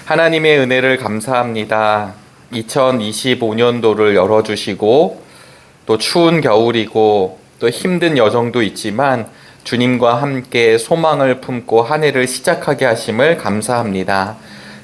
하나님의 은혜를 감사합니다. 2025년도를 열어주시고 또 추운 겨울이고 또 힘든 여정도 있지만 주님과 함께 소망을 품고 한 해를 시작하게 하심을 감사합니다.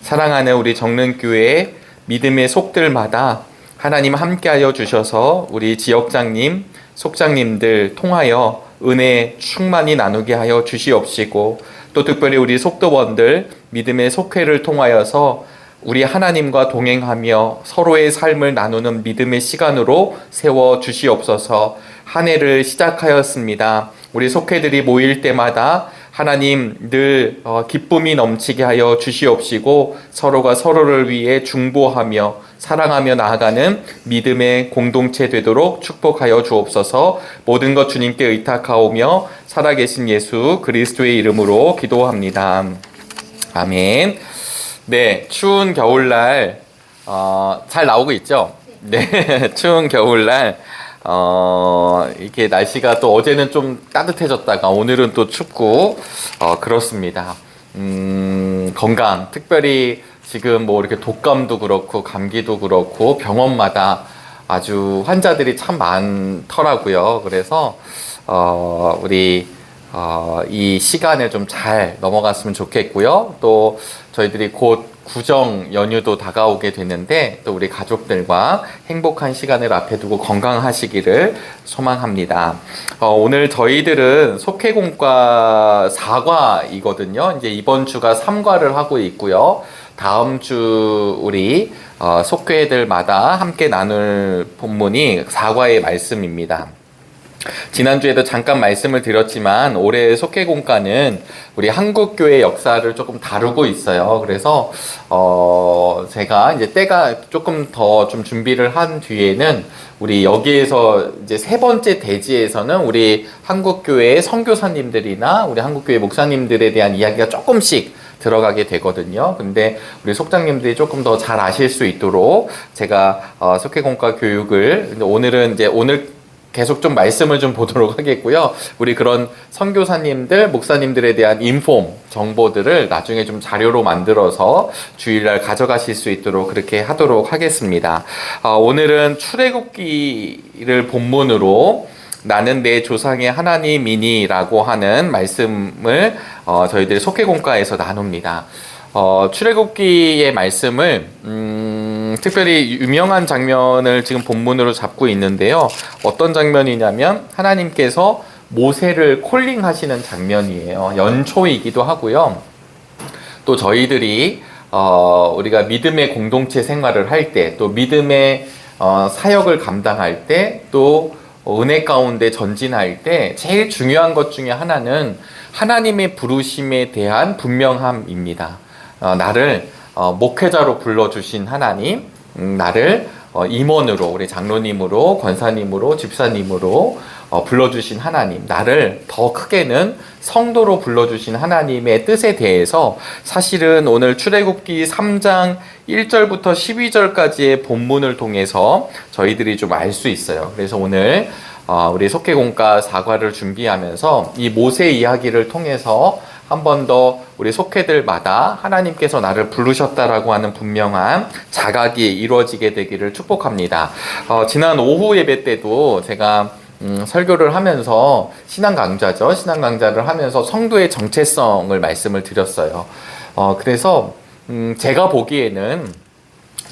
사랑하는 우리 정릉교회 믿음의 속들마다 하나님 함께하여 주셔서 우리 지역장님, 속장님들 통하여 은혜 충만히 나누게 하여 주시옵시고 또 특별히 우리 속도원들 믿음의 속회를 통하여서 우리 하나님과 동행하며 서로의 삶을 나누는 믿음의 시간으로 세워 주시옵소서. 한 해를 시작하였습니다. 우리 속회들이 모일 때마다 하나님 늘 기쁨이 넘치게 하여 주시옵시고 서로가 서로를 위해 중보하며 사랑하며 나아가는 믿음의 공동체 되도록 축복하여 주옵소서. 모든 것 주님께 의탁하오며 살아계신 예수 그리스도의 이름으로 기도합니다. 아멘. 네, 추운 겨울날 잘 나오고 있죠? 네, 추운 겨울날 이렇게 날씨가 또 어제는 좀 따뜻해졌다가 오늘은 또 춥고 그렇습니다. 건강, 특별히 지금 뭐 이렇게 독감도 그렇고 감기도 그렇고 병원마다 아주 환자들이 참 많더라고요. 그래서 우리 이 시간을 좀 잘 넘어갔으면 좋겠고요. 또 저희들이 곧 구정 연휴도 다가오게 되는데 또 우리 가족들과 행복한 시간을 앞에 두고 건강하시기를 소망합니다. 오늘 저희들은 속회공과 4과이거든요. 이제 이번 주가 3과를 하고 있고요. 다음 주 우리 속회들마다 함께 나눌 본문이 4과의 말씀입니다. 지난주에도 잠깐 말씀을 드렸지만 올해 속회공과는 우리 한국교회 역사를 조금 다루고 있어요. 그래서 제가 이제 때가 조금 더 좀 준비를 한 뒤에는 우리 여기에서 이제 세 번째 대지에서는 우리 한국교회의 선교사님들이나 우리 한국교회 목사님들에 대한 이야기가 조금씩 들어가게 되거든요. 근데 우리 속장님들이 조금 더 잘 아실 수 있도록 제가 속회공과 교육을 오늘 계속 좀 말씀을 좀 보도록 하겠고요. 우리 그런 선교사님들, 목사님들에 대한 정보들을 나중에 좀 자료로 만들어서 주일날 가져가실 수 있도록 그렇게 하도록 하겠습니다. 오늘은 출애굽기를 본문으로 나는 내 조상의 하나님이니라고 하는 말씀을 저희들이 속회공과에서 나눕니다. 출애굽기의 말씀을 특별히 유명한 장면을 지금 본문으로 잡고 있는데요. 어떤 장면이냐면 하나님께서 모세를 콜링하시는 장면이에요. 연초이기도 하고요. 또 저희들이 우리가 믿음의 공동체 생활을 할 때, 또 믿음의 사역을 감당할 때, 또 은혜 가운데 전진할 때 제일 중요한 것 중에 하나는 하나님의 부르심에 대한 분명함입니다. 나를 목회자로 불러주신 하나님, 나를 임원으로, 우리 장로님으로, 권사님으로, 집사님으로 불러주신 하나님, 나를 더 크게는 성도로 불러주신 하나님의 뜻에 대해서 사실은 오늘 출애굽기 3장 1절부터 12절까지의 본문을 통해서 저희들이 좀 알 수 있어요. 그래서 오늘 우리 속회공과 4과를 준비하면서 이 모세 이야기를 통해서 한 번 더 우리 속회들마다 하나님께서 나를 부르셨다라고 하는 분명한 자각이 이루어지게 되기를 축복합니다. 지난 오후 예배 때도 제가 설교를 하면서 신앙 강좌를 하면서 성도의 정체성을 말씀을 드렸어요. 그래서 제가 보기에는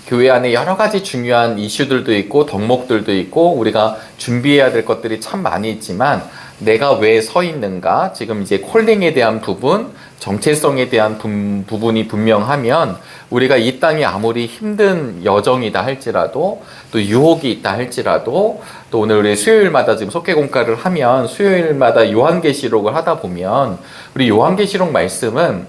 교회 안에 여러 가지 중요한 이슈들도 있고 덕목들도 있고 우리가 준비해야 될 것들이 참 많이 있지만 내가 왜 서 있는가, 지금 이제 콜링에 대한 부분, 정체성에 대한 부분이 분명하면 우리가 이 땅이 아무리 힘든 여정이다 할지라도 또 유혹이 있다 할지라도 또 오늘 우리 수요일마다 지금 속회공과를 하면 수요일마다 요한계시록을 하다 보면 우리 요한계시록 말씀은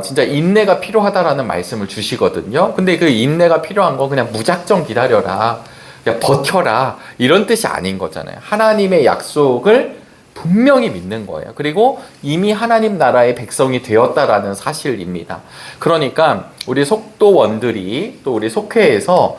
진짜 인내가 필요하다라는 말씀을 주시거든요. 근데 그 인내가 필요한 건 그냥 무작정 기다려라, 그냥 버텨라 이런 뜻이 아닌 거잖아요. 하나님의 약속을 분명히 믿는 거예요. 그리고 이미 하나님 나라의 백성이 되었다라는 사실입니다. 그러니까 우리 속도원들이 또 우리 속회에서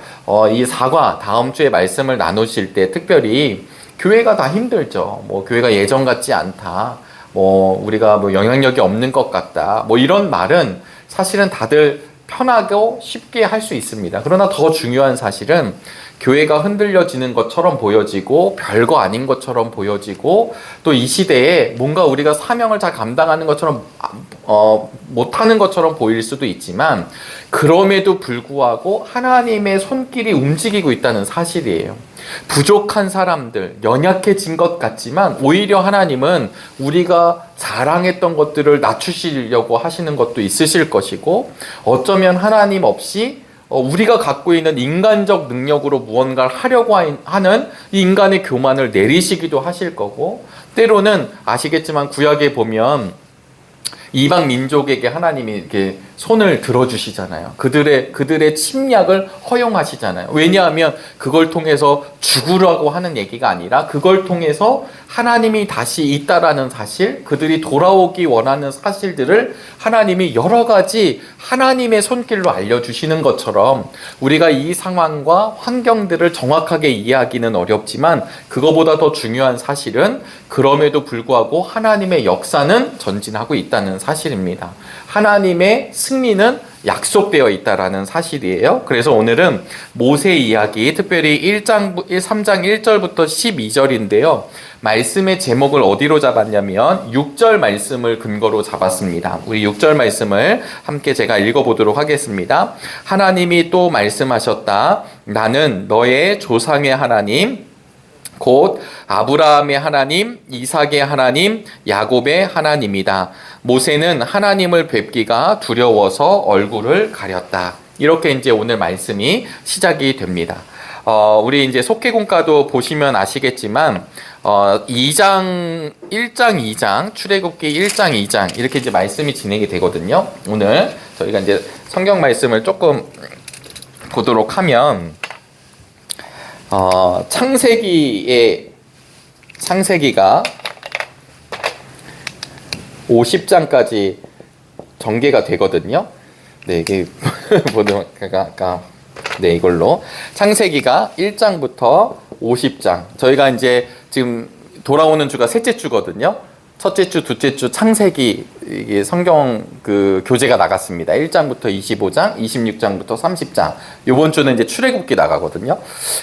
이 4과 다음 주에 말씀을 나누실 때 특별히 교회가 다 힘들죠. 뭐 교회가 예전 같지 않다, 뭐 우리가 뭐 영향력이 없는 것 같다, 뭐 이런 말은 사실은 다들 편하고 쉽게 할 수 있습니다. 그러나 더 중요한 사실은 교회가 흔들려지는 것처럼 보여지고 별거 아닌 것처럼 보여지고 또 이 시대에 뭔가 우리가 사명을 잘 감당하는 것처럼 못하는 것처럼 보일 수도 있지만 그럼에도 불구하고 하나님의 손길이 움직이고 있다는 사실이에요. 부족한 사람들, 연약해진 것 같지만 오히려 하나님은 우리가 자랑했던 것들을 낮추시려고 하시는 것도 있으실 것이고 어쩌면 하나님 없이 우리가 갖고 있는 인간적 능력으로 무언가를 하려고 하는 이 인간의 교만을 내리시기도 하실 거고 때로는 아시겠지만 구약에 보면 이방 민족에게 하나님이 이렇게 손을 들어주시잖아요. 그들의 침략을 허용하시잖아요. 왜냐하면 그걸 통해서 죽으라고 하는 얘기가 아니라 그걸 통해서 하나님이 다시 있다라는 사실, 그들이 돌아오기 원하는 사실들을 하나님이 여러 가지 하나님의 손길로 알려주시는 것처럼 우리가 이 상황과 환경들을 정확하게 이해하기는 어렵지만 그거보다 더 중요한 사실은 그럼에도 불구하고 하나님의 역사는 전진하고 있다는 사실입니다. 하나님의 승리는 약속되어 있다라는 사실이에요. 그래서 오늘은 모세 이야기, 특별히 3장 1절부터 12절인데요. 말씀의 제목을 어디로 잡았냐면 6절 말씀을 근거로 잡았습니다. 우리 6절 말씀을 함께 제가 읽어보도록 하겠습니다. 하나님이 또 말씀하셨다. 나는 너의 조상의 하나님 곧 아브라함의 하나님, 이삭의 하나님, 야곱의 하나님이다. 모세는 하나님을 뵙기가 두려워서 얼굴을 가렸다. 이렇게 이제 오늘 말씀이 시작이 됩니다. 우리 이제 속개공과도 보시면 아시겠지만 1장, 2장, 출애굽기 1장, 2장 이렇게 이제 말씀이 진행이 되거든요. 오늘 저희가 이제 성경 말씀을 조금 보도록 하면 창세기가 50장까지 전개가 되거든요. 네, 이게 보도록 네, 이걸로 창세기가 1장부터 50장. 저희가 이제 지금 돌아오는 주가 셋째 주거든요. 첫째 주, 둘째 주 창세기 이게 성경 그 교재가 나갔습니다. 1장부터 25장, 26장부터 30장. 이번 주는 이제 출애굽기 나가거든요.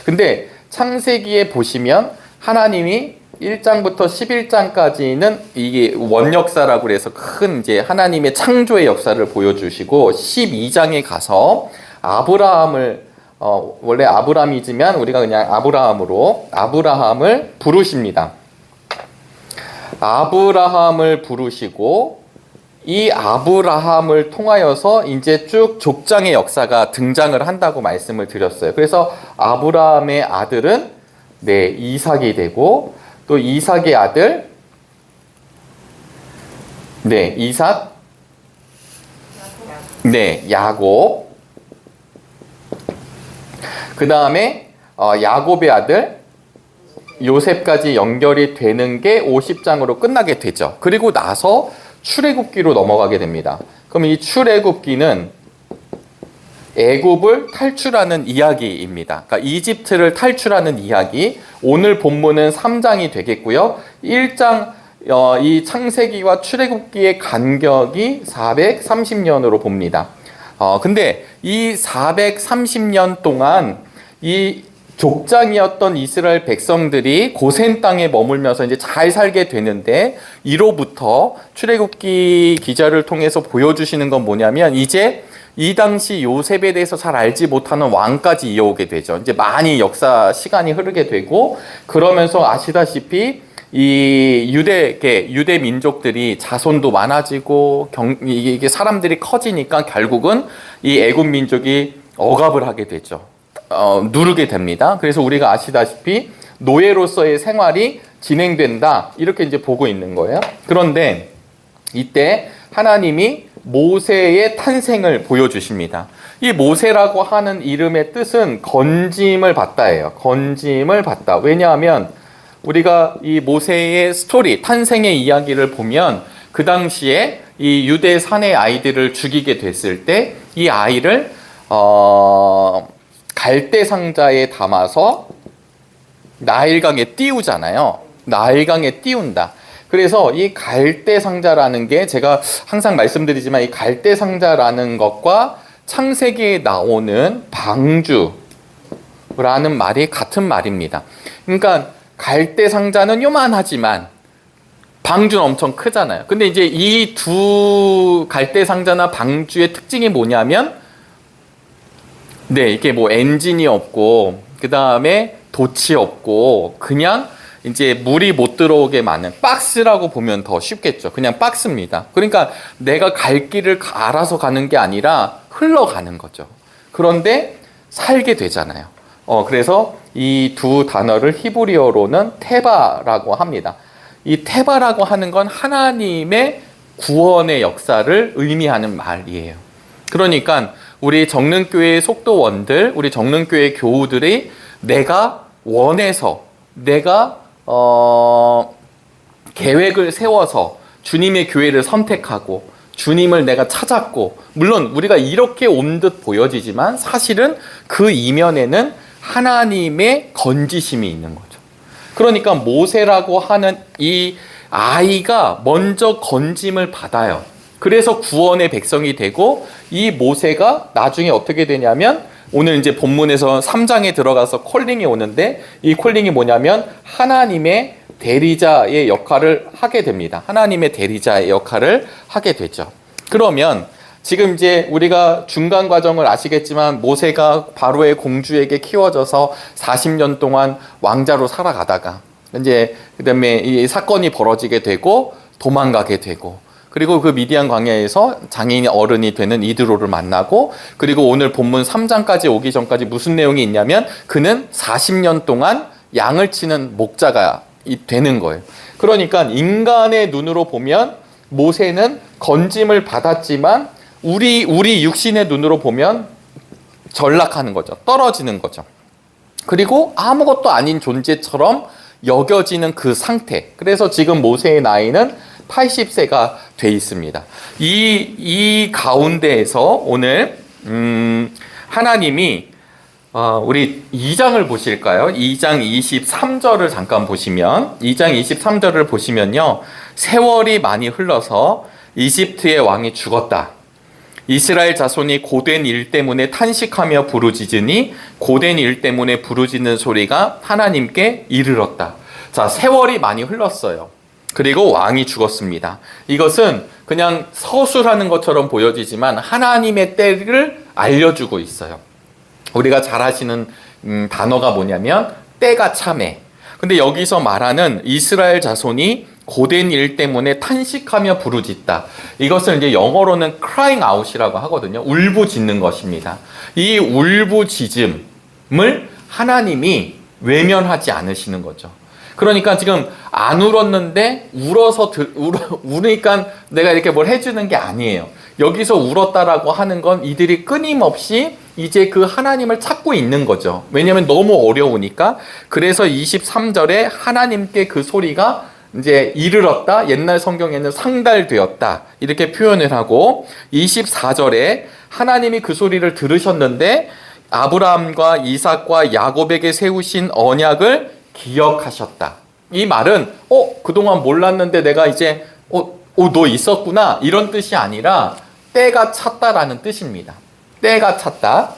근데 창세기에 보시면 하나님이 1장부터 11장까지는 이게 원역사라고 그래서 큰 이제 하나님의 창조의 역사를 보여주시고 12장에 가서 아브라함을 원래 아브람이지만 우리가 그냥 아브라함을 부르십니다. 아브라함을 부르시고 이 아브라함을 통하여서 이제 쭉 족장의 역사가 등장을 한다고 말씀을 드렸어요. 그래서 아브라함의 아들은 네, 이삭이 되고 또 이삭의 아들 네, 이삭 네, 야곱 그 다음에 야곱의 아들 요셉까지 연결이 되는 게 50장으로 끝나게 되죠. 그리고 나서 출애굽기로 넘어가게 됩니다. 그럼 이 출애굽기는 애굽을 탈출하는 이야기입니다. 그러니까 이집트를 탈출하는 이야기. 오늘 본문은 3장이 되겠고요. 1장 이 창세기와 출애굽기의 간격이 430년으로 봅니다. 근데 이 430년 동안 이 족장이었던 이스라엘 백성들이 고센 땅에 머물면서 이제 잘 살게 되는데 이로부터 출애굽기 기자를 통해서 보여주시는 건 뭐냐면 이제 이 당시 요셉에 대해서 잘 알지 못하는 왕까지 이어오게 되죠. 이제 많이 역사 시간이 흐르게 되고 그러면서 아시다시피 이 유대 민족들이 자손도 많아지고 이게 사람들이 커지니까 결국은 이 애굽 민족이 억압을 하게 되죠. 누르게 됩니다. 그래서 우리가 아시다시피 노예로서의 생활이 진행된다. 이렇게 이제 보고 있는 거예요. 그런데 이때 하나님이 모세의 탄생을 보여주십니다. 이 모세라고 하는 이름의 뜻은 건짐을 받다예요. 건짐을 받다. 왜냐하면 우리가 이 모세의 스토리, 탄생의 이야기를 보면 그 당시에 이 유대 사내 아이들을 죽이게 됐을 때 이 아이를 갈대 상자에 담아서 나일강에 띄우잖아요. 나일강에 띄운다. 그래서 이 갈대 상자라는 게 제가 항상 말씀드리지만 이 갈대 상자라는 것과 창세기에 나오는 방주라는 말이 같은 말입니다. 그러니까 갈대 상자는 요만하지만 방주는 엄청 크잖아요. 근데 이제 이 두 갈대 상자나 방주의 특징이 뭐냐면, 네, 이게 뭐 엔진이 없고, 그 다음에 돛이 없고, 그냥 이제 물이 못 들어오게 만든 박스라고 보면 더 쉽겠죠. 그냥 박스입니다. 그러니까 내가 갈 길을 알아서 가는 게 아니라 흘러가는 거죠. 그런데 살게 되잖아요. 그래서 이 두 단어를 히브리어로는 테바라고 합니다. 이 테바라고 하는 건 하나님의 구원의 역사를 의미하는 말이에요. 그러니까 우리 정릉교회 속도원들, 우리 정릉교회 교우들이 내가 원해서, 내가 계획을 세워서 주님의 교회를 선택하고 주님을 내가 찾았고, 물론 우리가 이렇게 온 듯 보여지지만 사실은 그 이면에는 하나님의 건지심이 있는 거죠. 그러니까 모세라고 하는 이 아이가 먼저 건짐을 받아요. 그래서 구원의 백성이 되고, 이 모세가 나중에 어떻게 되냐면, 오늘 이제 본문에서 3장에 들어가서 콜링이 오는데, 이 콜링이 뭐냐면 하나님의 대리자의 역할을 하게 됩니다. 하나님의 대리자의 역할을 하게 되죠. 그러면 지금 이제 우리가 중간 과정을 아시겠지만, 모세가 바로의 공주에게 키워져서 40년 동안 왕자로 살아가다가 이제 그다음에 이 사건이 벌어지게 되고 도망가게 되고, 그리고 그 미디안 광야에서 장인 어른이 되는 이드로를 만나고, 그리고 오늘 본문 3장까지 오기 전까지 무슨 내용이 있냐면 그는 40년 동안 양을 치는 목자가 되는 거예요. 그러니까 인간의 눈으로 보면 모세는 건짐을 받았지만 우리 육신의 눈으로 보면 전락하는 거죠. 떨어지는 거죠. 그리고 아무것도 아닌 존재처럼 여겨지는 그 상태. 그래서 지금 모세의 나이는 80세가 돼 있습니다. 이 가운데에서 오늘 하나님이 우리 2장을 보실까요? 2장 23절을 잠깐 보시면, 2장 23절을 보시면요, 세월이 많이 흘러서 이집트의 왕이 죽었다. 이스라엘 자손이 고된 일 때문에 탄식하며 부르짖으니 고된 일 때문에 부르짖는 소리가 하나님께 이르렀다. 자, 세월이 많이 흘렀어요. 그리고 왕이 죽었습니다. 이것은 그냥 서술하는 것처럼 보여지지만 하나님의 때를 알려주고 있어요. 우리가 잘 아시는 단어가 뭐냐면 때가 참해. 근데 여기서 말하는 이스라엘 자손이 고된 일 때문에 탄식하며 부르짖다. 이것을 이제 영어로는 crying out이라고 하거든요. 울부짖는 것입니다. 이 울부짖음을 하나님이 외면하지 않으시는 거죠. 그러니까 지금 안 울었는데 울으니까 내가 이렇게 뭘 해주는 게 아니에요. 여기서 울었다라고 하는 건 이들이 끊임없이 이제 그 하나님을 찾고 있는 거죠. 왜냐하면 너무 어려우니까. 그래서 23절에 하나님께 그 소리가 이제 이르렀다. 옛날 성경에는 상달되었다. 이렇게 표현을 하고, 24절에 하나님이 그 소리를 들으셨는데 아브라함과 이삭과 야곱에게 세우신 언약을 기억하셨다. 이 말은 그동안 몰랐는데 내가 이제 너 있었구나, 이런 뜻이 아니라 때가 찼다라는 뜻입니다. 때가 찼다.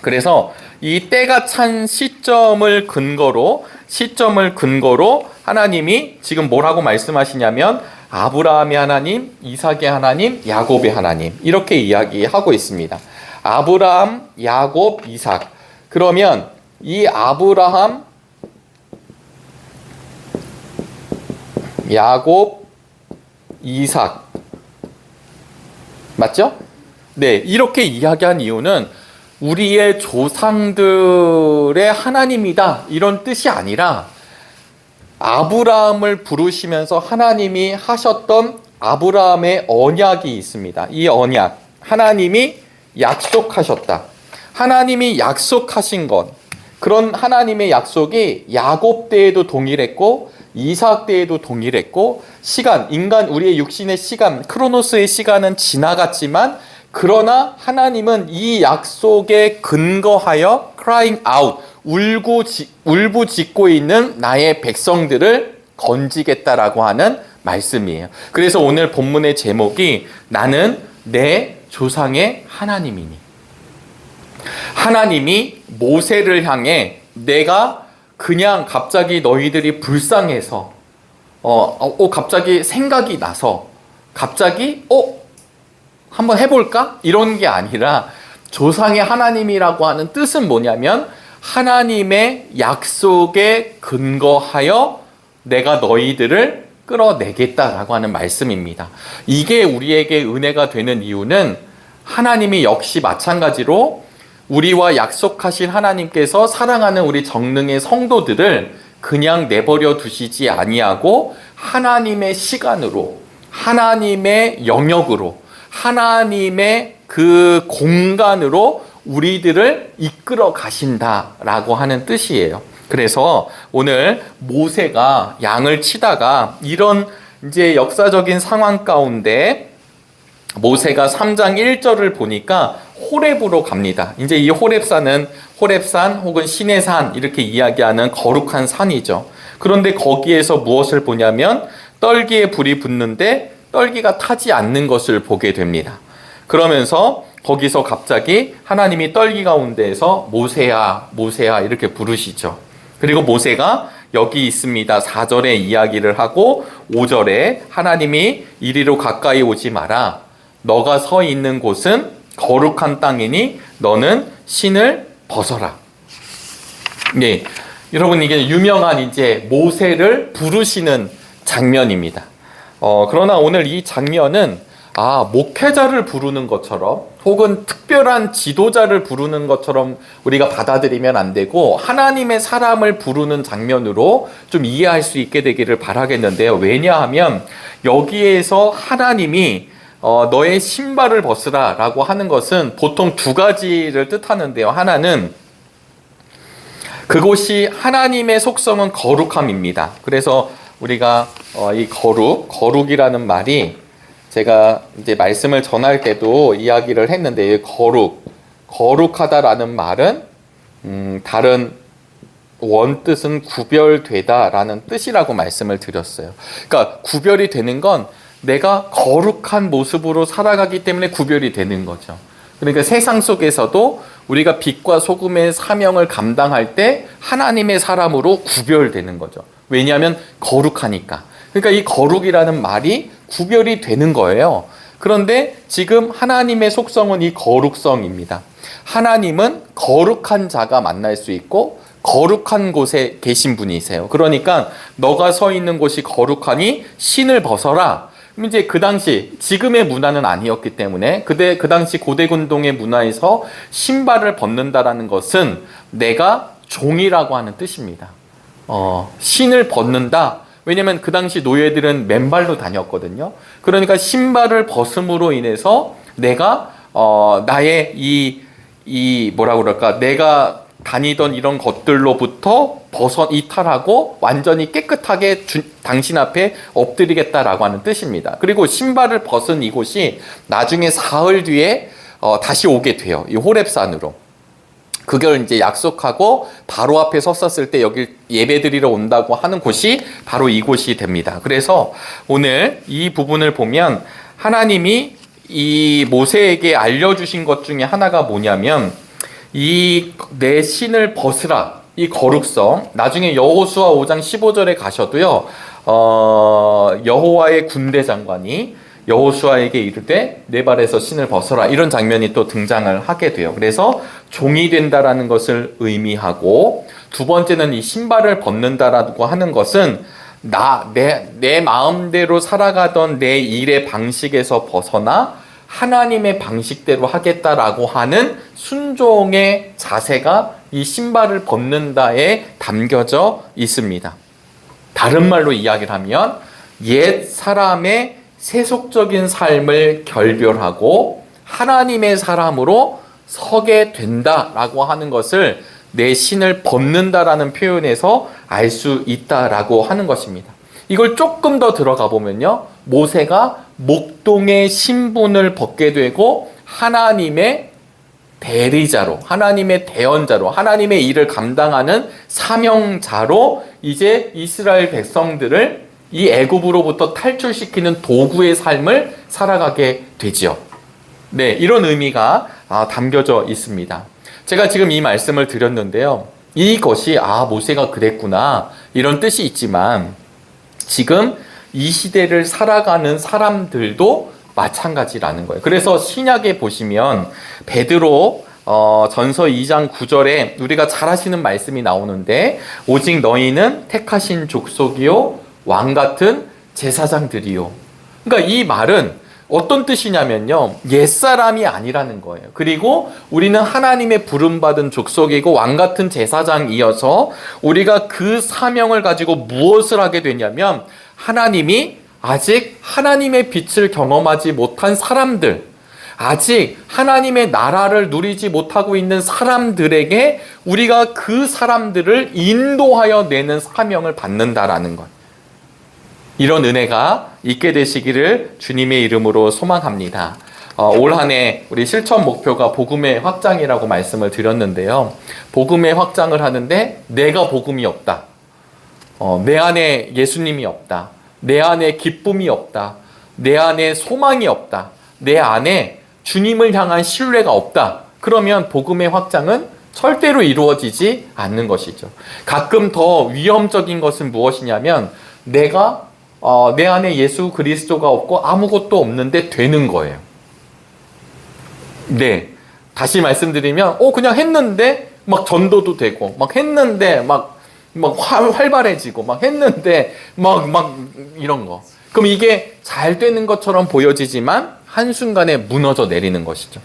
그래서 이 때가 찬 시점을 근거로 하나님이 지금 뭐라고 말씀하시냐면 아브라함의 하나님, 이삭의 하나님, 야곱의 하나님, 이렇게 이야기하고 있습니다. 아브라함, 야곱, 이삭. 그러면 이 아브라함, 야곱, 이삭 맞죠? 네, 이렇게 이야기한 이유는 우리의 조상들의 하나님이다, 이런 뜻이 아니라 아브라함을 부르시면서 하나님이 하셨던 아브라함의 언약이 있습니다. 이 언약, 하나님이 약속하셨다. 하나님이 약속하신 것, 그런 하나님의 약속이 야곱 때에도 동일했고 이삭 때에도 동일했고, 시간, 인간 우리의 육신의 시간, 크로노스의 시간은 지나갔지만 그러나 하나님은 이 약속에 근거하여 crying out, 울부짖고 있는 나의 백성들을 건지겠다라고 하는 말씀이에요. 그래서 오늘 본문의 제목이 나는 내 조상의 하나님이니. 하나님이 모세를 향해 내가 그냥 갑자기 너희들이 불쌍해서 갑자기 생각이 나서 갑자기 한번 해볼까? 이런 게 아니라 조상의 하나님이라고 하는 뜻은 뭐냐면 하나님의 약속에 근거하여 내가 너희들을 끌어내겠다라고 하는 말씀입니다. 이게 우리에게 은혜가 되는 이유는 하나님이 역시 마찬가지로 우리와 약속하신 하나님께서 사랑하는 우리 정릉의 성도들을 그냥 내버려 두시지 아니하고 하나님의 시간으로, 하나님의 영역으로, 하나님의 그 공간으로 우리들을 이끌어 가신다라고 하는 뜻이에요. 그래서 오늘 모세가 양을 치다가 이런 이제 역사적인 상황 가운데 모세가 3장 1절을 보니까 호렙으로 갑니다. 이제 이 호렙산은 호렙산 혹은 시내산 이렇게 이야기하는 거룩한 산이죠. 그런데 거기에서 무엇을 보냐면 떨기에 불이 붙는데 떨기가 타지 않는 것을 보게 됩니다. 그러면서 거기서 갑자기 하나님이 떨기 가운데에서 모세야 모세야 이렇게 부르시죠. 그리고 모세가 여기 있습니다. 4절에 이야기를 하고 5절에 하나님이 이리로 가까이 오지 마라. 너가 서 있는 곳은 거룩한 땅이니 너는 신을 벗어라. 네, 여러분 이게 유명한 이제 모세를 부르시는 장면입니다. 그러나 오늘 이 장면은 목회자를 부르는 것처럼 혹은 특별한 지도자를 부르는 것처럼 우리가 받아들이면 안 되고 하나님의 사람을 부르는 장면으로 좀 이해할 수 있게 되기를 바라겠는데요. 왜냐하면 여기에서 하나님이 너의 신발을 벗으라 라고 하는 것은 보통 두 가지를 뜻하는데요. 하나는 그곳이 하나님의 속성은 거룩함입니다. 그래서 우리가 이 거룩이라는 말이 제가 이제 말씀을 전할 때도 이야기를 했는데 거룩하다라는 말은 다른 원뜻은 구별되다라는 뜻이라고 말씀을 드렸어요. 그러니까 구별이 되는 건 내가 거룩한 모습으로 살아가기 때문에 구별이 되는 거죠. 그러니까 세상 속에서도 우리가 빛과 소금의 사명을 감당할 때 하나님의 사람으로 구별되는 거죠. 왜냐하면 거룩하니까. 그러니까 이 거룩이라는 말이 구별이 되는 거예요. 그런데 지금 하나님의 속성은 이 거룩성입니다. 하나님은 거룩한 자가 만날 수 있고 거룩한 곳에 계신 분이세요. 그러니까 너가 서 있는 곳이 거룩하니 신을 벗어라. 이제 그 당시 지금의 문화는 아니었기 때문에 그 당시 고대군동의 문화에서 신발을 벗는다라는 것은 내가 종이라고 하는 뜻입니다. 신을 벗는다. 왜냐면 그 당시 노예들은 맨발로 다녔거든요. 그러니까 신발을 벗음으로 인해서 내가 나의 내가 다니던 이런 것들로부터 이탈하고 완전히 깨끗하게 당신 앞에 엎드리겠다라고 하는 뜻입니다. 그리고 신발을 벗은 이곳이 나중에 사흘 뒤에 다시 오게 돼요. 이 호렙산으로. 그걸 이제 약속하고 바로 앞에 섰었을 때 여기 예배드리러 온다고 하는 곳이 바로 이곳이 됩니다. 그래서 오늘 이 부분을 보면 하나님이 이 모세에게 알려주신 것 중에 하나가 뭐냐면 이 내 신을 벗으라. 이 거룩성. 나중에 여호수아 5장 15절에 가셔도요. 여호와의 군대 장관이 여호수아에게 이르되 내 발에서 신을 벗어라. 이런 장면이 또 등장을 하게 돼요. 그래서 종이 된다라는 것을 의미하고 두 번째는 이 신발을 벗는다라고 하는 것은 내 마음대로 살아가던 내 일의 방식에서 벗어나 하나님의 방식대로 하겠다라고 하는 순종의 자세가 이 신발을 벗는다에 담겨져 있습니다. 다른 말로 이야기를 하면 옛 사람의 세속적인 삶을 결별하고 하나님의 사람으로 서게 된다라고 하는 것을 내 신을 벗는다라는 표현에서 알 수 있다라고 하는 것입니다. 이걸 조금 더 들어가 보면요. 모세가 목동의 신분을 벗게 되고 하나님의 대리자로, 하나님의 대언자로, 하나님의 일을 감당하는 사명자로 이제 이스라엘 백성들을 이 애굽으로부터 탈출시키는 도구의 삶을 살아가게 되지요. 네, 이런 의미가 담겨져 있습니다. 제가 지금 이 말씀을 드렸는데요. 이것이 모세가 그랬구나 이런 뜻이 있지만 지금 이 시대를 살아가는 사람들도 마찬가지라는 거예요. 그래서 신약에 보시면 베드로 전서 2장 9절에 우리가 잘 아시는 말씀이 나오는데 오직 너희는 택하신 족속이요 왕 같은 제사장들이요. 그러니까 이 말은 어떤 뜻이냐면요, 옛사람이 아니라는 거예요. 그리고 우리는 하나님의 부름받은 족속이고 왕 같은 제사장이어서 우리가 그 사명을 가지고 무엇을 하게 되냐면 하나님이 아직 하나님의 빛을 경험하지 못한 사람들, 아직 하나님의 나라를 누리지 못하고 있는 사람들에게 우리가 그 사람들을 인도하여 내는 사명을 받는다라는 것. 이런 은혜가 있게 되시기를 주님의 이름으로 소망합니다. 올 한 해 우리 실천 목표가 복음의 확장이라고 말씀을 드렸는데요. 복음의 확장을 하는데 내가 복음이 없다. 내 안에 예수님이 없다. 내 안에 기쁨이 없다. 내 안에 소망이 없다. 내 안에 주님을 향한 신뢰가 없다. 그러면 복음의 확장은 절대로 이루어지지 않는 것이죠. 가끔 더 위험적인 것은 무엇이냐면 내가 내 안에 예수 그리스도가 없고 아무것도 없는데 되는 거예요. 네. 다시 말씀드리면, 그냥 했는데, 막 전도도 되고, 막 했는데, 막 활발해지고, 막 했는데, 막 이런 거. 그럼 이게 잘 되는 것처럼 보여지지만, 한순간에 무너져 내리는 것이죠.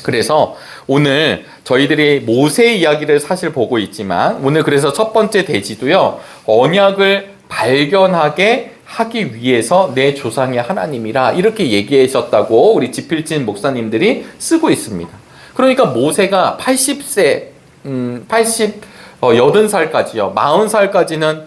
그래서 오늘 저희들이 모세 이야기를 사실 보고 있지만, 오늘 그래서 첫 번째 대지도요, 언약을 발견하게 하기 위해서 내 조상의 하나님이라 이렇게 얘기하셨다고 우리 지필진 목사님들이 쓰고 있습니다. 그러니까 모세가 80세, 80살까지요. 40살까지는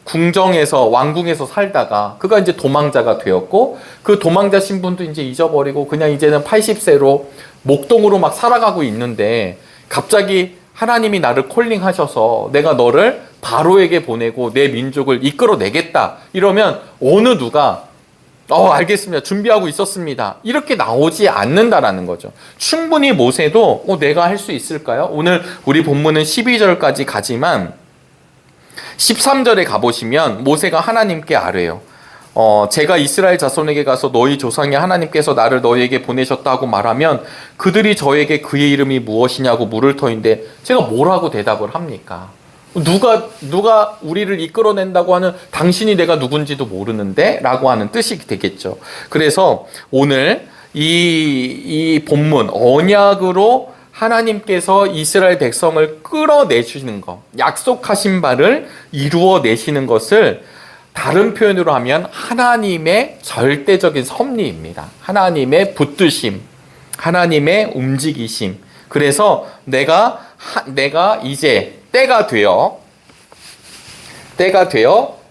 궁정에서 왕궁에서 살다가 그가 이제 도망자가 되었고 그 도망자 신분도 이제 잊어버리고 그냥 이제는 80세로 목동으로 막 살아가고 있는데 갑자기 하나님이 나를 콜링하셔서 내가 너를 바로에게 보내고 내 민족을 이끌어내겠다. 이러면 어느 누가 알겠습니다. 준비하고 있었습니다. 이렇게 나오지 않는다라는 거죠. 충분히 모세도 내가 할 수 있을까요? 오늘 우리 본문은 12절까지 가지만 13절에 가보시면 모세가 하나님께 아뢰요. 제가 이스라엘 자손에게 가서 너희 조상의 하나님께서 나를 너희에게 보내셨다고 말하면 그들이 저에게 그의 이름이 무엇이냐고 물을 터인데 제가 뭐라고 대답을 합니까? 누가 우리를 이끌어낸다고 하는 당신이 내가 누군지도 모르는데 라고 하는 뜻이 되겠죠. 그래서 오늘 이 본문 언약으로 하나님께서 이스라엘 백성을 끌어내시는 것, 약속하신 바를 이루어내시는 것을 다른 표현으로 하면 하나님의 절대적인 섭리입니다. 하나님의 붙드심, 하나님의 움직이심. 그래서 내가 이제 때가 되어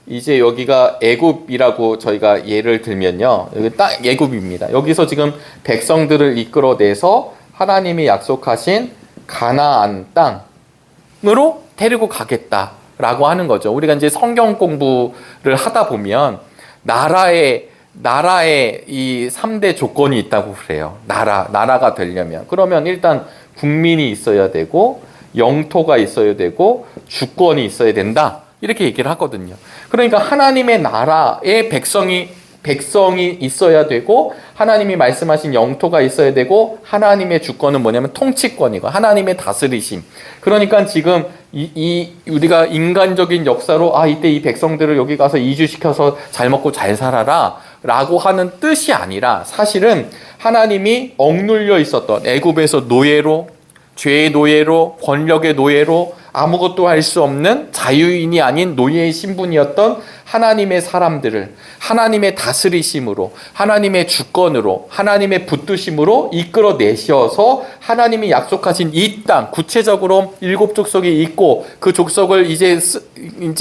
이제 여기가 애굽이라고 저희가 예를 들면요. 여기 딱 애굽입니다. 여기서 지금 백성들을 이끌어내서 하나님이 약속하신 가나안 땅으로 데리고 가겠다라고 하는 거죠. 우리가 이제 성경 공부를 하다 보면 나라의 이 3대 조건이 있다고 그래요. 나라가 되려면. 그러면 일단 국민이 있어야 되고 영토가 있어야 되고 주권이 있어야 된다. 이렇게 얘기를 하거든요. 그러니까 하나님의 나라의 백성이 있어야 되고 하나님이 말씀하신 영토가 있어야 되고 하나님의 주권은 뭐냐면 통치권이고 하나님의 다스리심. 그러니까 지금 우리가 인간적인 역사로 이때 이 백성들을 여기 가서 이주시켜서 잘 먹고 잘 살아라 라고 하는 뜻이 아니라 사실은 하나님이 억눌려 있었던 애굽에서 노예로 죄의 노예로 권력의 노예로 아무것도 할 수 없는 자유인이 아닌 노예의 신분이었던 하나님의 사람들을 하나님의 다스리심으로 하나님의 주권으로 하나님의 붙드심으로 이끌어내셔서 하나님이 약속하신 이 땅 구체적으로 7족속이 있고 그 족속을 이제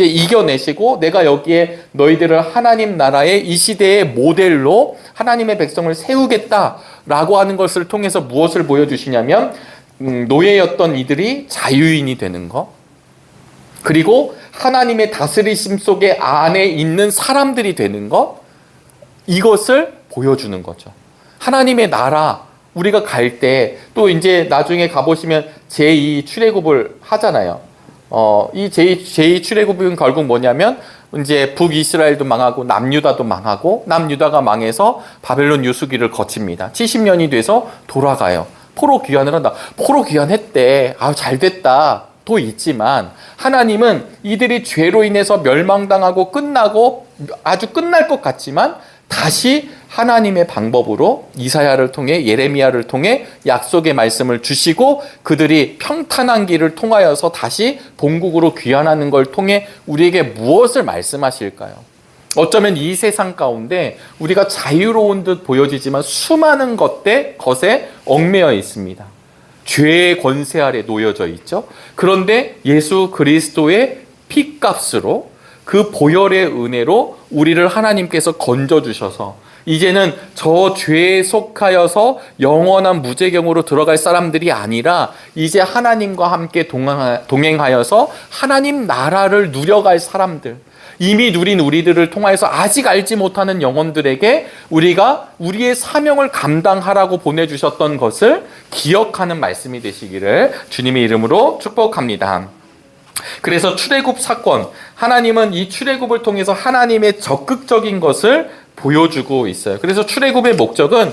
이겨내시고 내가 여기에 너희들을 하나님 나라의 이 시대의 모델로 하나님의 백성을 세우겠다라고 하는 것을 통해서 무엇을 보여주시냐면 노예였던 이들이 자유인이 되는 것, 그리고 하나님의 다스리심 속에 안에 있는 사람들이 되는 것, 이것을 보여주는 거죠. 하나님의 나라, 우리가 갈 때 또 이제 나중에 가보시면 제2 출애굽을 하잖아요. 이 제2 출애굽은 결국 뭐냐면 이제 북이스라엘도 망하고 남유다도 망하고 남유다가 망해서 바벨론 유수기를 거칩니다. 70년이 돼서 돌아가요. 포로 귀환을 한다. 포로 귀환했대. 잘 됐다. 도 있지만 하나님은 이들이 죄로 인해서 멸망당하고 끝나고 아주 끝날 것 같지만 다시 하나님의 방법으로 이사야를 통해 예레미야를 통해 약속의 말씀을 주시고 그들이 평탄한 길을 통하여서 다시 본국으로 귀환하는 걸 통해 우리에게 무엇을 말씀하실까요? 어쩌면 이 세상 가운데 우리가 자유로운 듯 보여지지만 수많은 것에 얽매여 있습니다. 죄의 권세 아래 놓여져 있죠. 그런데 예수 그리스도의 피값으로 그 보혈의 은혜로 우리를 하나님께서 건져주셔서 이제는 저 죄에 속하여서 영원한 무제경으로 들어갈 사람들이 아니라 이제 하나님과 함께 동행하여서 하나님 나라를 누려갈 사람들, 이미 누린 우리들을 통하여서 아직 알지 못하는 영혼들에게 우리가 우리의 사명을 감당하라고 보내주셨던 것을 기억하는 말씀이 되시기를 주님의 이름으로 축복합니다. 그래서 출애굽 사건, 하나님은 이 출애굽을 통해서 하나님의 적극적인 것을 보여주고 있어요. 그래서 출애굽의 목적은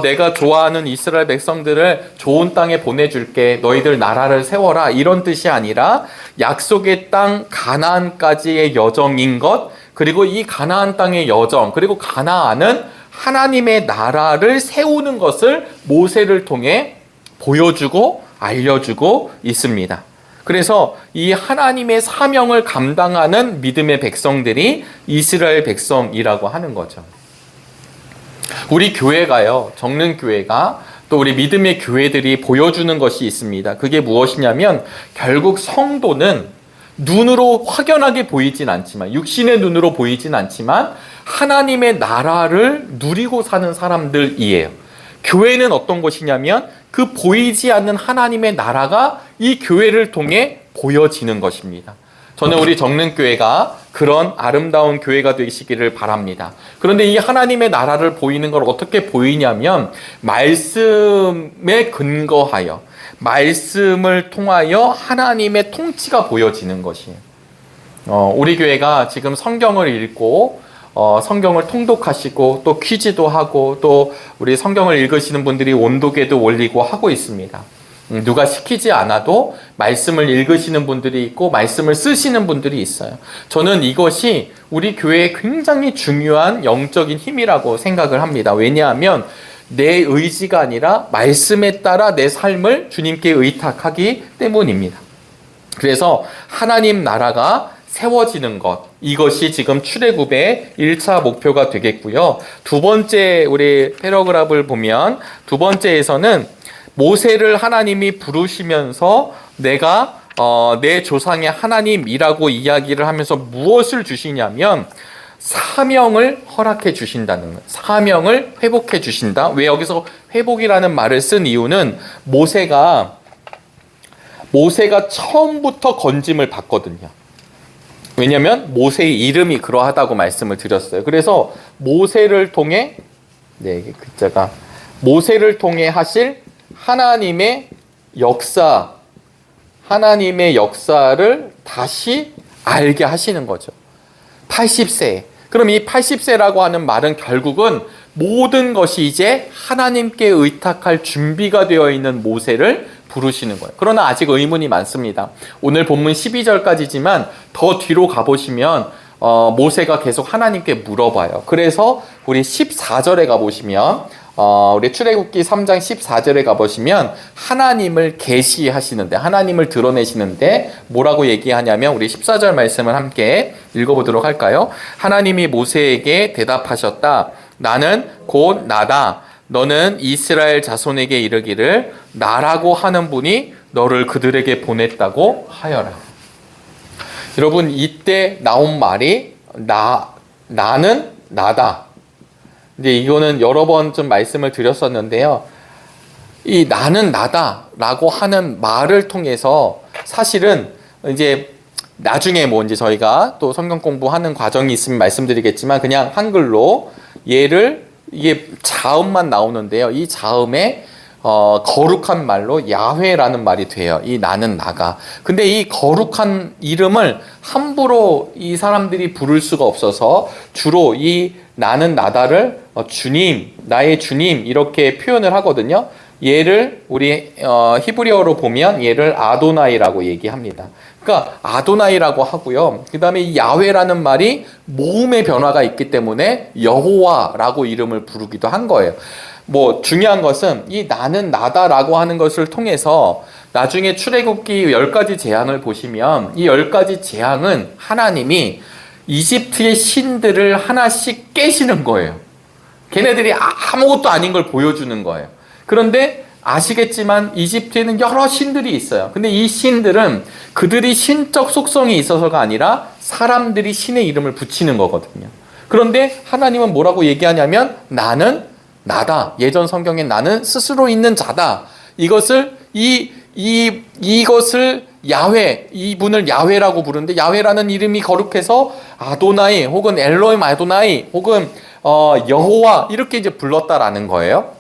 내가 좋아하는 이스라엘 백성들을 좋은 땅에 보내줄게, 너희들 나라를 세워라, 이런 뜻이 아니라 약속의 땅 가나안까지의 여정인 것, 그리고 이 가나안 땅의 여정, 그리고 가나안은 하나님의 나라를 세우는 것을 모세를 통해 보여주고 알려주고 있습니다. 그래서 이 하나님의 사명을 감당하는 믿음의 백성들이 이스라엘 백성이라고 하는 거죠. 우리 교회가요, 정릉교회가 또 우리 믿음의 교회들이 보여주는 것이 있습니다. 그게 무엇이냐면 결국 성도는 눈으로 확연하게 보이진 않지만, 육신의 눈으로 보이진 않지만 하나님의 나라를 누리고 사는 사람들이에요. 교회는 어떤 것이냐면 그 보이지 않는 하나님의 나라가 이 교회를 통해 보여지는 것입니다. 저는 우리 정릉교회가 그런 아름다운 교회가 되시기를 바랍니다. 그런데 이 하나님의 나라를 보이는 걸 어떻게 보이냐면 말씀에 근거하여, 말씀을 통하여 하나님의 통치가 보여지는 것이에요. 우리 교회가 지금 성경을 읽고 성경을 통독하시고 또 퀴즈도 하고 또 우리 성경을 읽으시는 분들이 온도계도 올리고 하고 있습니다. 누가 시키지 않아도 말씀을 읽으시는 분들이 있고 말씀을 쓰시는 분들이 있어요. 저는 이것이 우리 교회의 굉장히 중요한 영적인 힘이라고 생각을 합니다. 왜냐하면 내 의지가 아니라 말씀에 따라 내 삶을 주님께 의탁하기 때문입니다. 그래서 하나님 나라가 세워지는 것, 이것이 지금 출애굽의 1차 목표가 되겠고요. 두 번째 우리 패러그래프를 보면 두 번째에서는 모세를 하나님이 부르시면서 내가 내 조상의 하나님이라고 이야기를 하면서 무엇을 주시냐면 사명을 허락해 주신다는 거예요. 사명을 회복해 주신다. 왜 여기서 회복이라는 말을 쓴 이유는 모세가 처음부터 건짐을 받거든요. 왜냐하면 모세의 이름이 그러하다고 말씀을 드렸어요. 그래서 모세를 통해 이게 글자가 모세를 통해 하실 하나님의 역사를 다시 알게 하시는 거죠. 80세. 그럼 이 80세라고 하는 말은 결국은 모든 것이 이제 하나님께 의탁할 준비가 되어 있는 모세를 부르시는 거예요. 그러나 아직 의문이 많습니다. 오늘 본문 12절까지지만 더 뒤로 가보시면 모세가 계속 하나님께 물어봐요. 그래서 우리 14절에 가보시면 우리 출애굽기 3장 14절에 가보시면 하나님을 계시하시는데, 하나님을 드러내시는데 뭐라고 얘기하냐면 우리 14절 말씀을 함께 읽어보도록 할까요? 하나님이 모세에게 대답하셨다. 나는 곧 나다. 너는 이스라엘 자손에게 이르기를 나라고 하는 분이 너를 그들에게 보냈다고 하여라. 여러분, 이때 나온 말이 나는 나다. 근데 이거는 여러 번 좀 말씀을 드렸었는데요. 이 나는 나다 라고 하는 말을 통해서 사실은 이제 나중에 뭐 이제 저희가 또 성경 공부하는 과정이 있으면 말씀드리겠지만 그냥 한글로 얘를 이게 자음만 나오는데요. 이 자음에 거룩한 말로 야훼라는 말이 돼요. 이 나는 나가. 근데 이 거룩한 이름을 함부로 이 사람들이 부를 수가 없어서 주로 이 나는 나다를 주님, 나의 주님 이렇게 표현을 하거든요. 얘를 우리 히브리어로 보면 얘를 아도나이라고 얘기합니다. 그러니까 아도나이라고 하고요. 그 다음에 이 야훼라는 말이 모음의 변화가 있기 때문에 여호와라고 이름을 부르기도 한 거예요. 뭐 중요한 것은 이 나는 나다라고 하는 것을 통해서 나중에 출애굽기 10가지 재앙을 보시면 이 10가지 재앙은 하나님이 이집트의 신들을 하나씩 깨시는 거예요. 걔네들이 아무것도 아닌 걸 보여주는 거예요. 그런데 아시겠지만 이집트에는 여러 신들이 있어요. 근데 이 신들은 그들이 신적 속성이 있어서가 아니라 사람들이 신의 이름을 붙이는 거거든요. 그런데 하나님은 뭐라고 얘기하냐면 나는 나다. 예전 성경에 나는 스스로 있는 자다. 이것을 이것을 야훼, 이분을 야훼라고 부르는데 야훼라는 이름이 거룩해서 아도나이 혹은 엘로임 아도나이 혹은 여호와 이렇게 이제 불렀다라는 거예요.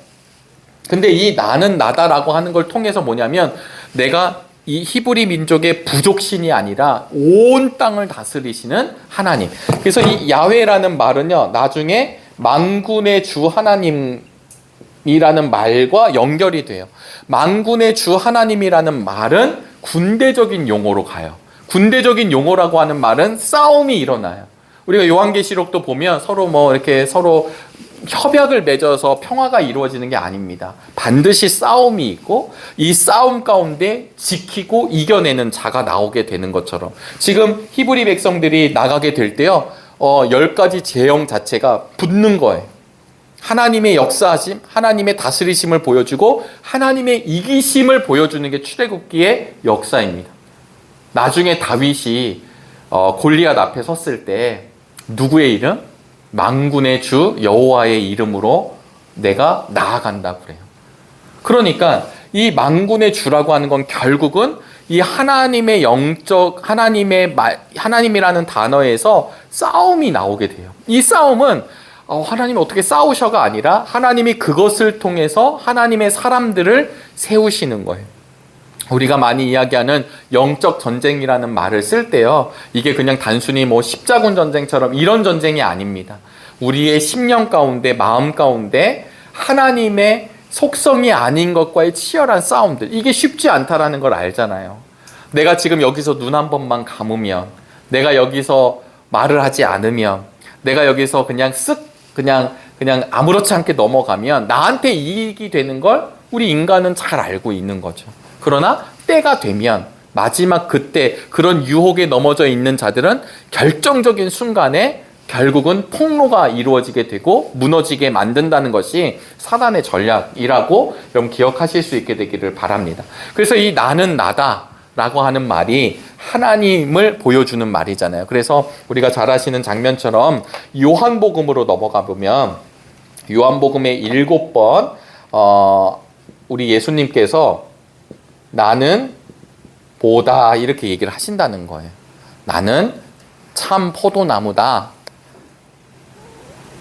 근데 이 나는 나다라고 하는 걸 통해서 뭐냐면 내가 이 히브리 민족의 부족신이 아니라 온 땅을 다스리시는 하나님. 그래서 이 야훼라는 말은요, 나중에 만군의 주 하나님이라는 말과 연결이 돼요. 만군의 주 하나님이라는 말은 군대적인 용어로 가요. 군대적인 용어라고 하는 말은 싸움이 일어나요. 우리가 요한계시록도 보면 서로 뭐 이렇게 서로 협약을 맺어서 평화가 이루어지는 게 아닙니다. 반드시 싸움이 있고 이 싸움 가운데 지키고 이겨내는 자가 나오게 되는 것처럼 지금 히브리 백성들이 나가게 될 때요, 10가지 재형 자체가 붙는 거예요. 하나님의 역사하심, 하나님의 다스리심을 보여주고 하나님의 이기심을 보여주는 게 출애굽기의 역사입니다. 나중에 다윗이 골리앗 앞에 섰을 때 누구의 이름? 만군의 주 여호와의 이름으로 내가 나아간다 그래요. 그러니까 이 만군의 주라고 하는 건 결국은 이 하나님의 영적 하나님이라는 단어에서 싸움이 나오게 돼요. 이 싸움은 하나님이 어떻게 싸우셔가 아니라 하나님이 그것을 통해서 하나님의 사람들을 세우시는 거예요. 우리가 많이 이야기하는 영적 전쟁이라는 말을 쓸 때요, 이게 그냥 단순히 뭐 십자군 전쟁처럼 이런 전쟁이 아닙니다. 우리의 심령 가운데, 마음 가운데 하나님의 속성이 아닌 것과의 치열한 싸움들, 이게 쉽지 않다라는 걸 알잖아요. 내가 지금 여기서 눈 한 번만 감으면, 내가 여기서 말을 하지 않으면, 내가 여기서 그냥 그냥 아무렇지 않게 넘어가면 나한테 이익이 되는 걸 우리 인간은 잘 알고 있는 거죠. 그러나 때가 되면 마지막 그때 그런 유혹에 넘어져 있는 자들은 결정적인 순간에 결국은 폭로가 이루어지게 되고 무너지게 만든다는 것이 사단의 전략이라고 여러분 기억하실 수 있게 되기를 바랍니다. 그래서 이 나는 나다라고 하는 말이 하나님을 보여주는 말이잖아요. 그래서 우리가 잘 아시는 장면처럼 요한복음으로 넘어가 보면 요한복음의 7번 우리 예수님께서 나는 보다 이렇게 얘기를 하신다는 거예요. 나는 참 포도나무다.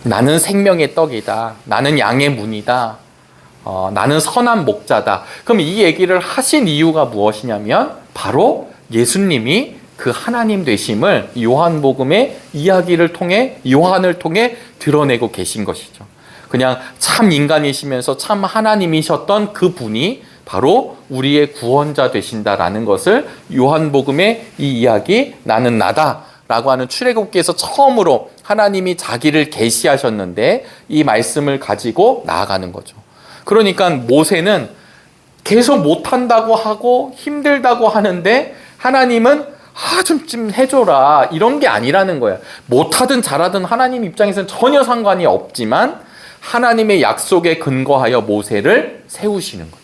나는 생명의 떡이다. 나는 양의 문이다. 나는 선한 목자다. 그럼 이 얘기를 하신 이유가 무엇이냐면 바로 예수님이 그 하나님 되심을 요한복음의 이야기를 통해 요한을 통해 드러내고 계신 것이죠. 그냥 참 인간이시면서 참 하나님이셨던 그 분이 바로 우리의 구원자 되신다라는 것을 요한복음의 이 이야기 나는 나다라고 하는 출애굽기에서 처음으로 하나님이 자기를 계시하셨는데 이 말씀을 가지고 나아가는 거죠. 그러니까 모세는 계속 못한다고 하고 힘들다고 하는데 하나님은 좀 해줘라 이런 게 아니라는 거예요. 못하든 잘하든 하나님 입장에서는 전혀 상관이 없지만 하나님의 약속에 근거하여 모세를 세우시는 거죠.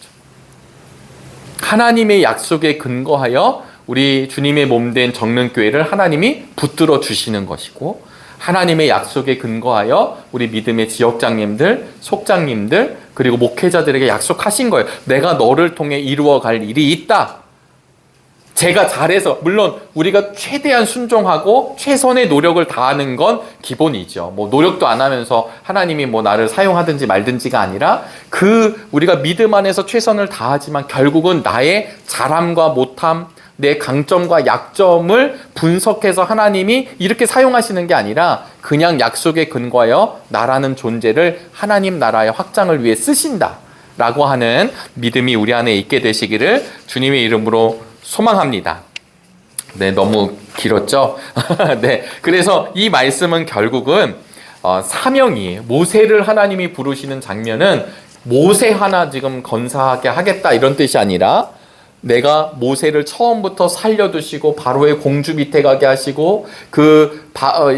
하나님의 약속에 근거하여 우리 주님의 몸된 정릉교회를 하나님이 붙들어 주시는 것이고 하나님의 약속에 근거하여 우리 믿음의 지역장님들, 속장님들 그리고 목회자들에게 약속하신 거예요. 내가 너를 통해 이루어갈 일이 있다. 제가 잘해서, 물론 우리가 최대한 순종하고 최선의 노력을 다하는 건 기본이죠. 뭐 노력도 안 하면서 하나님이 뭐 나를 사용하든지 말든지가 아니라, 우리가 믿음 안에서 최선을 다하지만 결국은 나의 잘함과 못함, 내 강점과 약점을 분석해서 하나님이 이렇게 사용하시는 게 아니라 그냥 약속에 근거하여 나라는 존재를 하나님 나라의 확장을 위해 쓰신다 라고 하는 믿음이 우리 안에 있게 되시기를 주님의 이름으로 소망합니다. 네, 너무 길었죠? 네, 그래서 이 말씀은 결국은 사명이, 모세를 하나님이 부르시는 장면은 모세 하나 지금 건사하게 하겠다 이런 뜻이 아니라, 내가 모세를 처음부터 살려두시고 바로의 공주 밑에 가게 하시고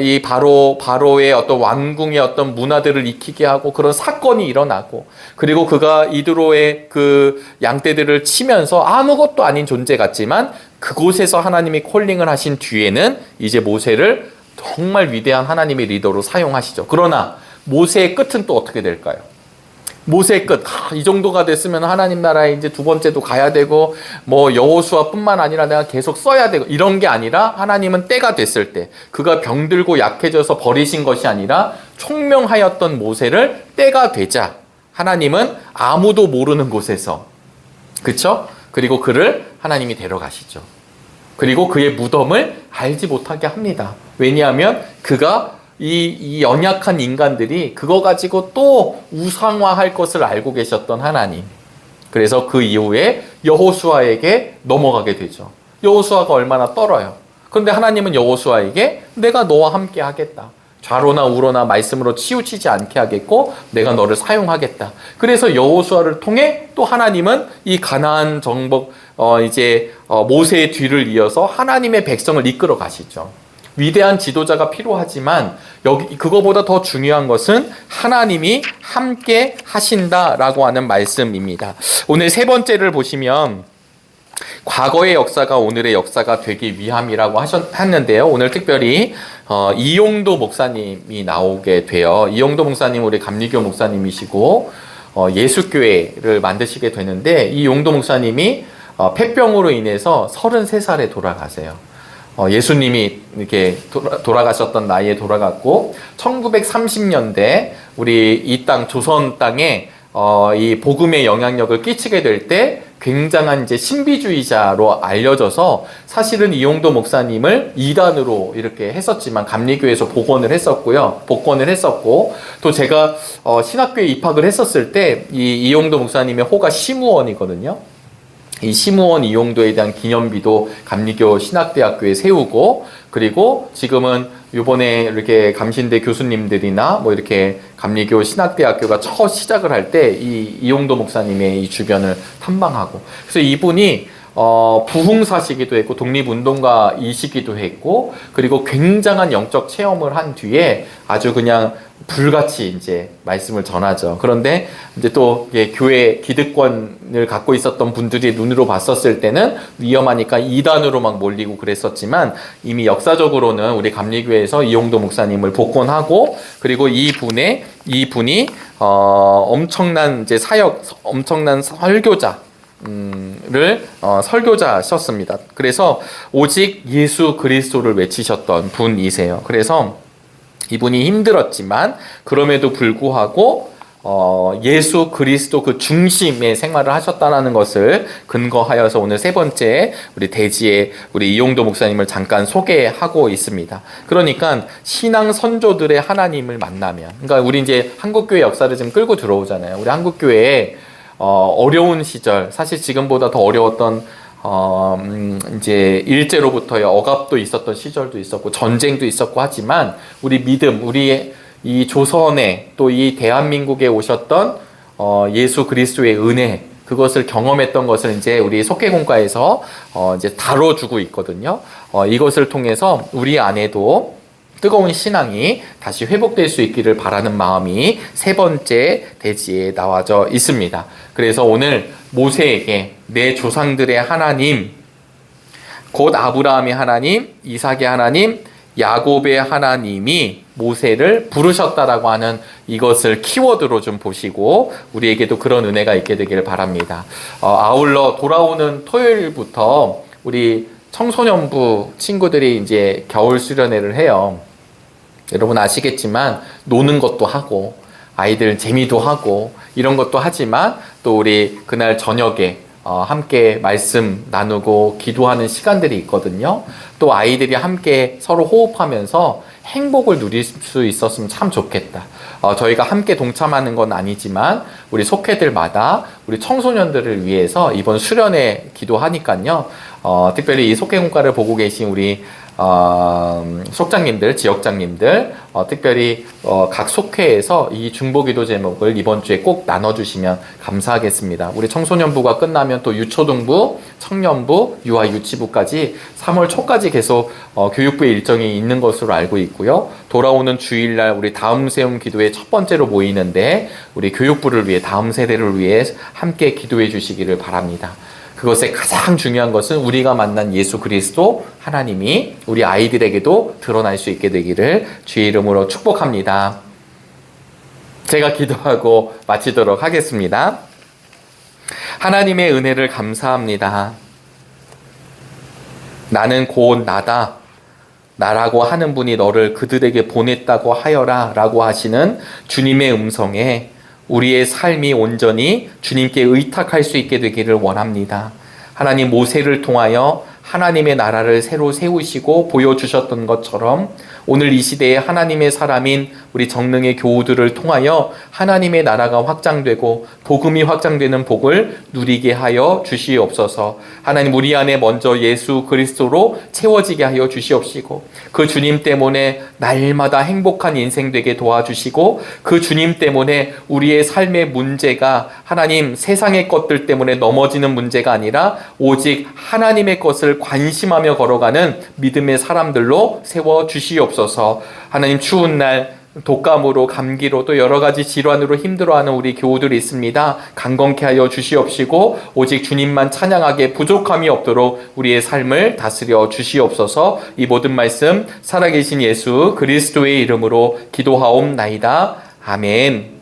이 바로의 어떤 왕궁의 어떤 문화들을 익히게 하고 그런 사건이 일어나고, 그리고 그가 이드로의 그 양떼들을 치면서 아무것도 아닌 존재 같지만 그곳에서 하나님이 콜링을 하신 뒤에는 이제 모세를 정말 위대한 하나님의 리더로 사용하시죠. 그러나 모세의 끝은 또 어떻게 될까요? 모세의 끝, 이 정도가 됐으면 하나님 나라에 이제 두 번째도 가야 되고, 뭐 여호수아뿐만 아니라 내가 계속 써야 되고, 이런 게 아니라 하나님은 때가 됐을 때, 그가 병들고 약해져서 버리신 것이 아니라 총명하였던 모세를 때가 되자 하나님은 아무도 모르는 곳에서, 그쵸? 그리고 그를 하나님이 데려가시죠. 그리고 그의 무덤을 알지 못하게 합니다. 왜냐하면 그가 이 연약한 인간들이 그거 가지고 또 우상화할 것을 알고 계셨던 하나님. 그래서 그 이후에 여호수아에게 넘어가게 되죠. 여호수아가 얼마나 떨어요. 그런데 하나님은 여호수아에게 내가 너와 함께 하겠다. 좌로나 우로나 말씀으로 치우치지 않게 하겠고 내가 너를 사용하겠다. 그래서 여호수아를 통해 또 하나님은 이 가나안 정복 모세의 뒤를 이어서 하나님의 백성을 이끌어 가시죠. 위대한 지도자가 필요하지만 그거보다 더 중요한 것은 하나님이 함께 하신다라고 하는 말씀입니다. 오늘 세 번째를 보시면 과거의 역사가 오늘의 역사가 되기 위함이라고 하셨는데요. 오늘 특별히 이용도 목사님이 나오게 돼요. 이용도 목사님 우리 감리교 목사님이시고 예수교회를 만드시게 되는데, 이 용도 목사님이 폐병으로 인해서 33살에 돌아가세요. 예수님이 이렇게 돌아가셨던 나이에 돌아갔고, 1930년대 우리 이 땅 조선 땅에 이 복음의 영향력을 끼치게 될 때 굉장한 이제 신비주의자로 알려져서, 사실은 이용도 목사님을 이단으로 이렇게 했었지만 감리교에서 복원을 했었고, 또 제가 신학교에 입학을 했었을 때 이 이용도 목사님의 호가 시무원이거든요. 이 시무원 이용도에 대한 기념비도 감리교 신학대학교에 세우고, 그리고 지금은 이번에 이렇게 감신대 교수님들이나 뭐 이렇게 감리교 신학대학교가 첫 시작을 할 때 이용도 목사님의 이 주변을 탐방하고, 그래서 이분이 부흥사시기도 했고 독립운동가이시기도 했고, 그리고 굉장한 영적 체험을 한 뒤에 아주 그냥 불같이 이제 말씀을 전하죠. 그런데 이제 또 교회 기득권을 갖고 있었던 분들이 눈으로 봤었을 때는 위험하니까 이단으로 막 몰리고 그랬었지만, 이미 역사적으로는 우리 감리교회에서 이용도 목사님을 복권하고, 그리고 이분이 엄청난 이제 엄청난 설교자셨습니다. 그래서 오직 예수 그리스도를 외치셨던 분이세요. 그래서 이분이 힘들었지만 그럼에도 불구하고 예수 그리스도 그 중심의 생활을 하셨다는 것을 근거하여서 오늘 세 번째 우리 대지의 우리 이용도 목사님을 잠깐 소개하고 있습니다. 그러니까 신앙 선조들의 하나님을 만나면, 그러니까 우리 이제 한국교회 역사를 좀 끌고 들어오잖아요. 우리 한국교회에 어려운 시절, 사실 지금보다 더 어려웠던 이제 일제로부터의 억압도 있었던 시절도 있었고 전쟁도 있었고 하지만, 우리 믿음, 우리의 이 조선에 또 이 대한민국에 오셨던 예수 그리스도의 은혜, 그것을 경험했던 것을 이제 우리 속회공과에서 이제 다뤄주고 있거든요. 이것을 통해서 우리 안에도 뜨거운 신앙이 다시 회복될 수 있기를 바라는 마음이 세 번째 대지에 나와져 있습니다. 그래서 오늘 모세에게 내 조상들의 하나님, 곧 아브라함의 하나님, 이삭의 하나님, 야곱의 하나님이 모세를 부르셨다라고 하는 이것을 키워드로 좀 보시고 우리에게도 그런 은혜가 있게 되기를 바랍니다. 아울러 돌아오는 토요일부터 우리 청소년부 친구들이 이제 겨울 수련회를 해요. 여러분 아시겠지만 노는 것도 하고 아이들 재미도 하고 이런 것도 하지만 또 우리 그날 저녁에 함께 말씀 나누고 기도하는 시간들이 있거든요. 또 아이들이 함께 서로 호흡하면서 행복을 누릴 수 있었으면 참 좋겠다. 저희가 함께 동참하는 건 아니지만 우리 속회들마다 우리 청소년들을 위해서 이번 수련회 기도하니까요. 특별히 이 속회공과를 보고 계신 우리 속장님들, 지역장님들, 특별히 각 속회에서 이 중보기도 제목을 이번 주에 꼭 나눠주시면 감사하겠습니다. 우리 청소년부가 끝나면 또 유초등부, 청년부, 유아 유치부까지 3월 초까지 계속 교육부의 일정이 있는 것으로 알고 있고요. 돌아오는 주일날 우리 다음 세움 기도회 첫 번째로 모이는데 우리 교육부를 위해 다음 세대를 위해 함께 기도해 주시기를 바랍니다. 그것의 가장 중요한 것은 우리가 만난 예수 그리스도 하나님이 우리 아이들에게도 드러날 수 있게 되기를 주의 이름으로 축복합니다. 제가 기도하고 마치도록 하겠습니다. 하나님의 은혜를 감사합니다. 나는 곧 나다. 나라고 하는 분이 너를 그들에게 보냈다고 하여라 라고 하시는 주님의 음성에 우리의 삶이 온전히 주님께 의탁할 수 있게 되기를 원합니다. 하나님 모세를 통하여 하나님의 나라를 새로 세우시고 보여주셨던 것처럼 오늘 이 시대에 하나님의 사람인 우리 정릉의 교우들을 통하여 하나님의 나라가 확장되고 복음이 확장되는 복을 누리게 하여 주시옵소서. 하나님 우리 안에 먼저 예수 그리스도로 채워지게 하여 주시옵시고 그 주님 때문에 날마다 행복한 인생 되게 도와주시고 그 주님 때문에 우리의 삶의 문제가 하나님 세상의 것들 때문에 넘어지는 문제가 아니라 오직 하나님의 것을 관심하며 걸어가는 믿음의 사람들로 세워 주시옵소서. 하나님 추운 날 독감으로 감기로 또 여러 가지 질환으로 힘들어하는 우리 교우들이 있습니다. 강건케 하여 주시옵시고 오직 주님만 찬양하게 부족함이 없도록 우리의 삶을 다스려 주시옵소서. 이 모든 말씀 살아계신 예수 그리스도의 이름으로 기도하옵나이다. 아멘.